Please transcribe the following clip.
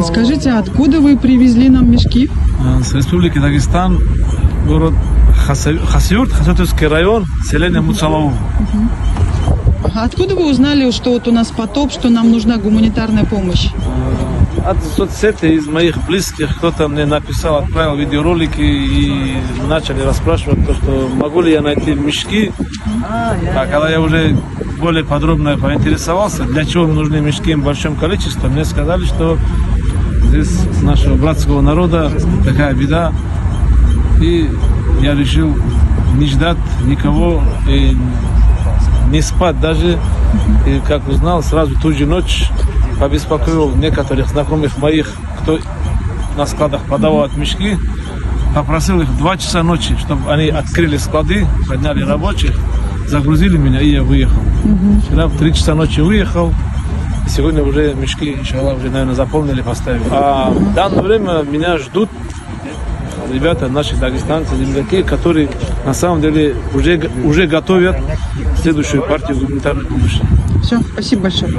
Скажите, откуда вы привезли нам мешки? С Республики Дагестан, город Хасиюрт, Хасиюртовский район, селение Муцалау. А откуда вы узнали, что вот у нас потоп, что нам нужна гуманитарная помощь? От соцсетей из моих близких кто-то мне написал, отправил видеоролики и начали расспрашивать, то, что могу ли я найти мешки. А когда я уже более подробно поинтересовался, для чего нужны мешки в большом количестве, мне сказали, что здесь с нашего братского народа такая беда. И я решил не ждать никого и не спать даже. И как узнал, сразу ту же ночь побеспокоил некоторых знакомых моих, кто на складах подавал мешки, попросил их 2 часа ночи, чтобы они открыли склады, подняли рабочих, загрузили меня, и я выехал. Вчера в 3 часа ночи выехал, и сегодня уже мешки, иншаллах, уже, наверное, заполнили, поставили. А в данное время меня ждут ребята, наши дагестанцы, земляки, которые на самом деле уже готовят следующую партию гуманитарной помощи. Все, спасибо большое.